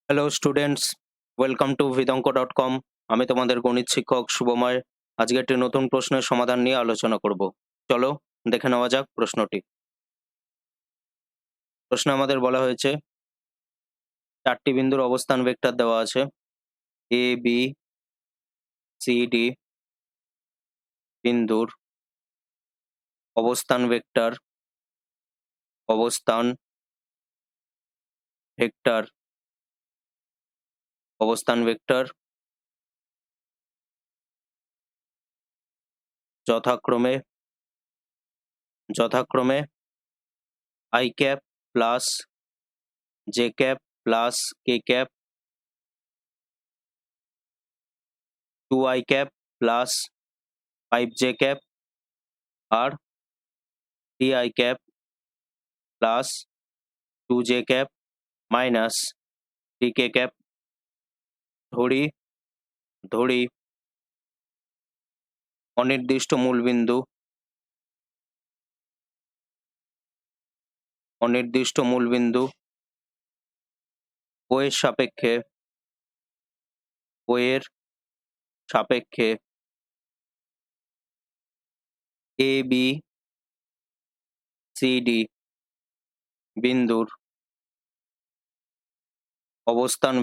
Hello students, welcome to vidanko.com। আমি তোমাদের গণিত শিক্ষক শুভময়। আজকে একটি নতুন প্রশ্নের সমাধান নিয়ে আলোচনা করব। চলো দেখে নেওয়া যাক প্রশ্নটি। প্রশ্নে আমাদের বলা হয়েছে 4টি বিন্দুর অবস্থান ভেক্টর দেওয়া আছে এ বি সি ডি বিন্দুর অবস্থান ভেক্টর অবস্থান ভেক্টর অবস্থান ভেক্টর যথাক্রমে যথাক্রমে i cap plus J cap plus K cap 2i cap plus 5j cap আর 3i cap plus 2j cap minus 3k cap ধরি ধরি অনির্দিষ্ট মূলবিন্দু ও এর সাপেক্ষে এ বি সি ডি বিন্দুর অবস্থান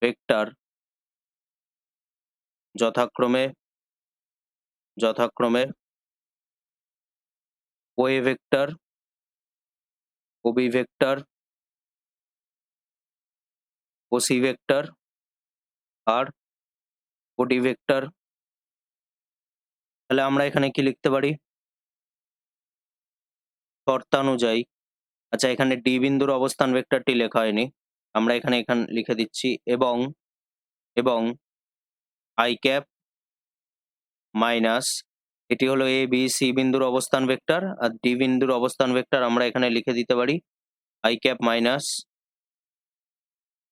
ভেক্টর যথাক্রমে O A vector O B vector O C vector আর ও ডি ভেক্টর। তাহলে আমরা এখানে কি লিখতে পারি? শর্তানুযায়ী, আচ্ছা এখানে ডি বিন্দুর অবস্থান ভেক্টরটি লেখা হয়নি, আমরা এখানে লিখে দিচ্ছি এবং আই ক্যাপ মাইনাস, এটি হলো এ বি সি বিন্দুর অবস্থান ভেক্টর, আর ডি বিন্দুর অবস্থান ভেক্টর আমরা এখানে লিখে দিতে পারি i cap minus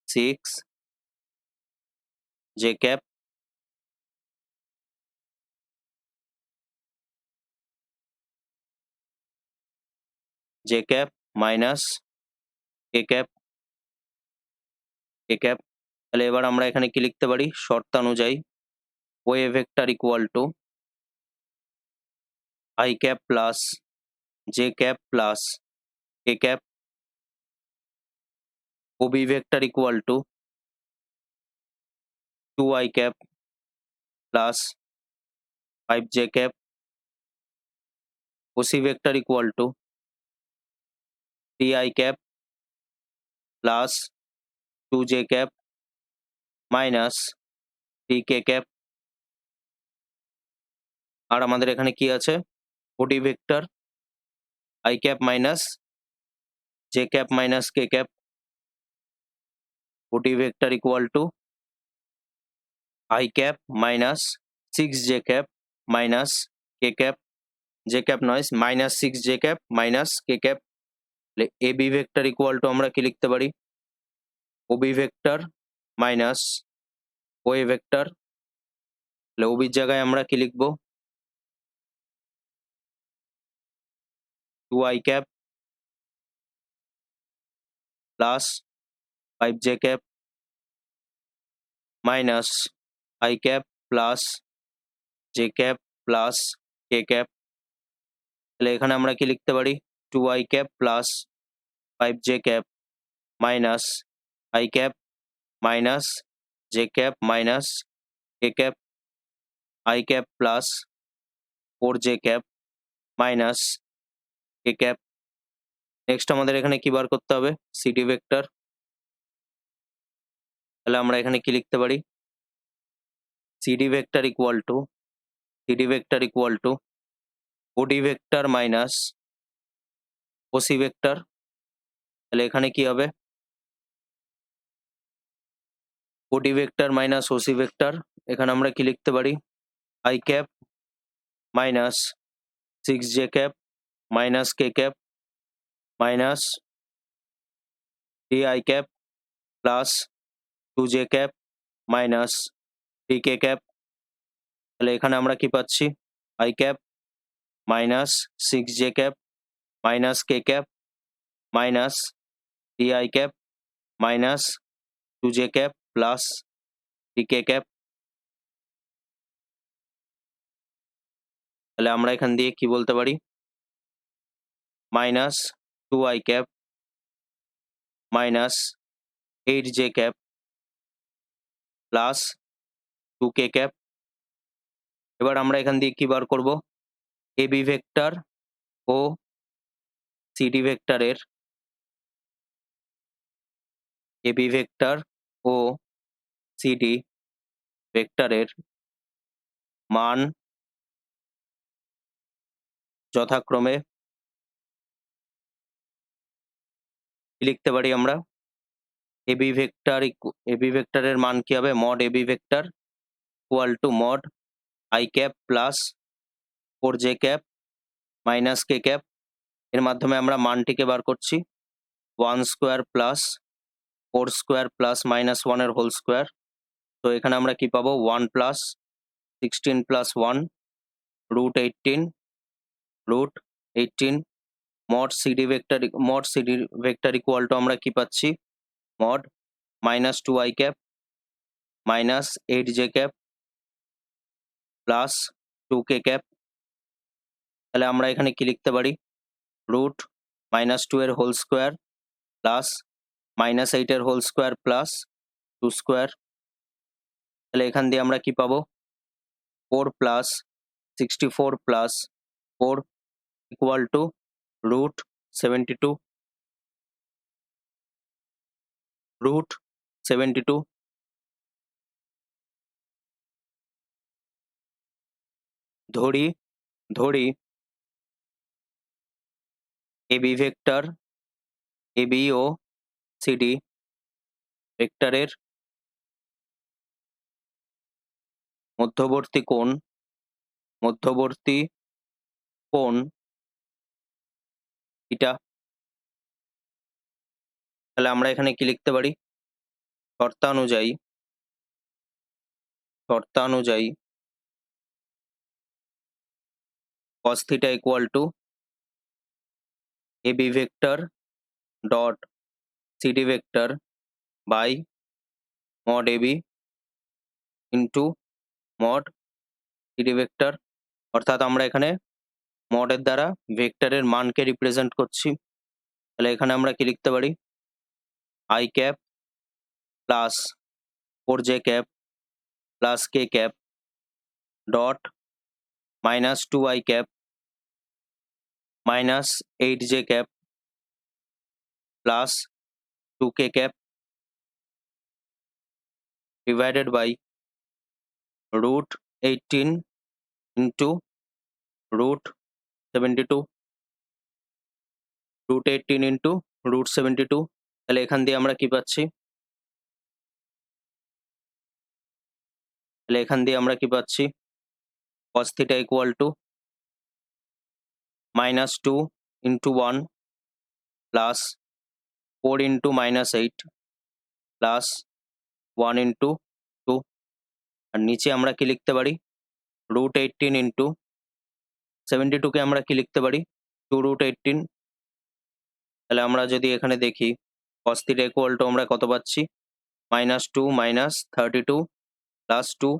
6 j cap minus k cap. তাহলে এবার আমরা এখানে কি লিখতে পারি? শর্তানুযায়ী O A vector equal to i cap plus J cap plus K cap, O B vector equal to 2i cap plus 5j cap, O C vector equal to 3i cap plus 2j cap minus 3k cap. আর আমাদের এখানে কি আছে? OD vector i cap minus j cap minus k cap, OD vector equal to i cap minus 6j cap minus k cap, j cap নয় minus 6j cap minus k cap. A B vector equal to আমরা কি লিখতে পারি? O B vector minus O A vector. O বির জায়গায় আমরা কি লিখবো? 2i cap plus 5j cap minus i cap plus J cap plus K cap. তাহলে এখানে আমরা কি লিখতে পারি? 2i cap plus 5j cap minus i cap minus j cap minus k cap, i cap plus 4j cap minus k cap. Next আমাদের এখানে কি বার করতে হবে? CD vector. তাহলে আমরা এখানে কি লিখতে পারি? CD vector equal to OD vector minus OC vector. তাহলে এখানে কি হবে? ওডি ভেক্টর মাইনাস ওসি ভেক্টর, এখানে আমরা কি লিখতে পারি? I cap minus 6j cap minus k cap minus 3i cap plus 2j cap minus 3k cap. তাহলে এখানে আমরা কি পাচ্ছি? I cap minus 6j cap minus k cap minus 3i cap minus 2j cap plus 3k cap. তাহলে আমরা এখান দিয়ে কি বলতে পারি, minus 2i cap minus 8j cap plus 2k cap. এবার আমরা এখান দিয়ে কি বার করব, এবি ভেক্টর ও সিডি ভেক্টরের এবি ভেক্টর ও সিডি ভেক্টরের মান যথাক্রমে কি লিখতে পারি আমরা, এবি ভেক্টরের মান কি হবে, mod AB vector equal to mod I cap plus 4j cap minus k cap. এর মাধ্যমে আমরা মানটিকে বার করছি 1 square plus 4 square plus minus 1 এর হোল স্কোয়ার। তো এখানে আমরা কি পাবো, 1 plus 16 plus 1 root 18 mod CD vector equal to আমরা কি পাচ্ছি, mod minus 2i cap minus 8j cap plus 2k cap. তাহলে আমরা এখানে কি লিখতে পারি, রুট মাইনাস 2 এর হোল স্কোয়ার প্লাস মাইনাস 8 এর হোল স্কোয়ার প্লাস 2 স্কোয়ার। তাহলে এখান দিয়ে আমরা কি পাবো, 4 plus 64 plus 4 equal to root 72 root 72। ধরি এবি ভেক্টর এবি ও সিডি ভেক্টরের মধ্যবর্তী কোণ এটা। তাহলে আমরা এখানে কি লিখতে পারি, শর্তানুযায়ী cos theta equal to AB vector dot CD vector by mod AB into mod CD vector। অর্থাৎ আমরা এখানে মডের দ্বারা ভেক্টরের মানকে রিপ্রেজেন্ট করছি। তাহলে এখানে আমরা কি লিখতে পারি, i cap plus 4j cap plus k cap dot minus 2i cap minus 8j cap plus 2k cap divided by root 18 into root 72 root 18 into root 72। তাহলে এখান দিয়ে আমরা কি পাচ্ছি, cos theta equal to minus 2 into 1 plus 4 into minus 8 plus 1 into 2। আর নিচে আমরা কি লিখতে পারি, রুট 18 ইন্টু 72 কে আমরা কি লিখতে পারি, 2 রুট 18। তাহলে আমরা যদি এখানে দেখি cos theta equal to আমরা কত পাচ্ছি, minus 2 minus 32 plus 2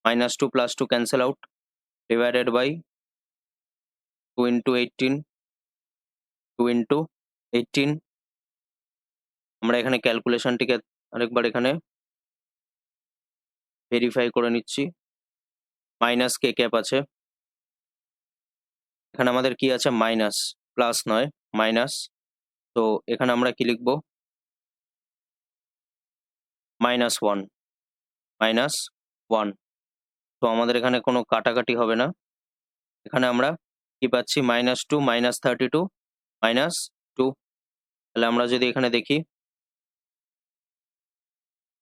minus 2 plus 2 cancel out divided by 2 into 18 2 into 18। আমরা এখানে ক্যালকুলেশনটিকে আরেকবার এখানে ভেরিফাই করে নিচ্ছি, মাইনাস k ক্যাপ আছে, এখানে আমাদের কি আছে, মাইনাস, প্লাস নয় মাইনাস। তো এখানে আমরা কি লিখবো, মাইনাস 1। তো আমাদের এখানে কোনো কাটাকাটি হবে না। এখানে আমরা কি পাচ্ছি, মাইনাস 2 মাইনাস 32 মাইনাস 2। তাহলে আমরা যদি এখানে দেখি,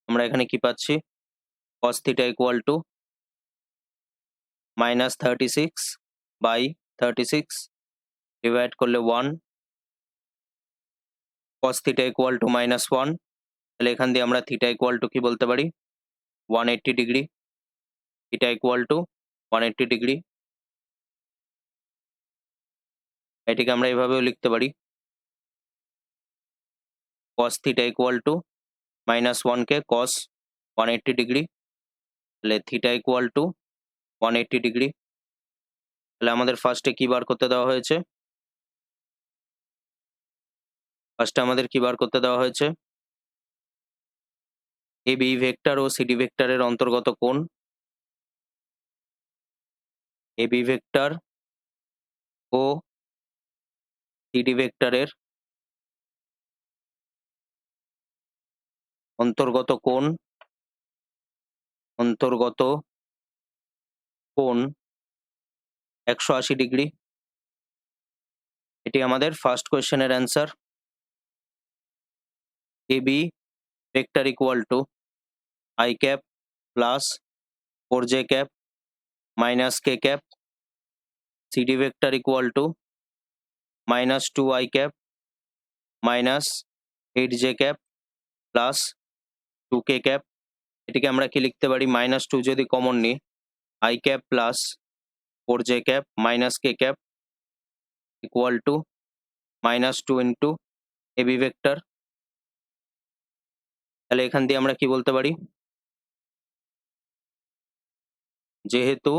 আমরা এখানে কি পাচ্ছি, cos theta equal to minus 36 by 36 divide করলে 1, cos theta equal to minus 1। তাহলে এখান দিয়ে আমরা থিটা ইকুয়াল টু কি বলতে পারি, 180 degree, theta equal to 180 degree. এটিকে আমরা এভাবেও লিখতে পারি। cos theta equal to -1 K cos 180 degree, তাহলে থিটা ইকুয়াল টু 180 ডিগ্রি। তাহলে আমাদের ফার্স্টে কি বার করতে দেওয়া হয়েছে? ফার্স্টে আমাদের কি বার করতে দেওয়া হয়েছে? AB ভেক্টর ও CD ভেক্টরের অন্তর্গত কোণ, AB ভেক্টর ও CD ভেক্টরের অন্তর্গত কোণ 180 ডিগ্রি। এটি আমাদের ফার্স্ট কোয়েশ্চেনের answer. AB vector equal to i cap plus 4j cap minus k cap, CD vector equal to -2i cap minus 8j cap plus 2k cap. এটিকে আমরা কি লিখতে পারি? -2 যদি কমন নিই, i cap plus 4j cap minus k cap equal to -2 into AB vector. তাহলে এখান দিয়ে আমরা কি বলতে পারি? যেহেতু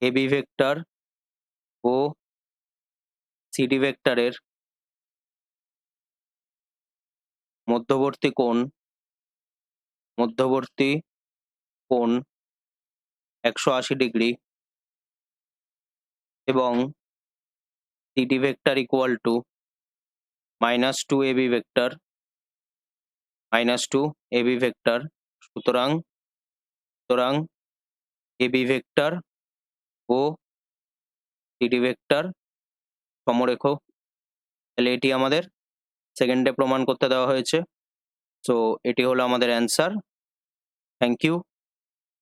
AB ভেক্টর ও CD ভেক্টরের মধ্যবর্তী কোণ 180 ডিগ্রি এবং CD vector equal two -2 AB vector, সুতরাং AB ভেক্টর ও CD ভেক্টর সমরেখ। তাহলে এটি আমাদের সেকেন্ডে প্রমাণ করতে দেওয়া হয়েছে। সো এটি হলো আমাদের অ্যান্সার। Thank you.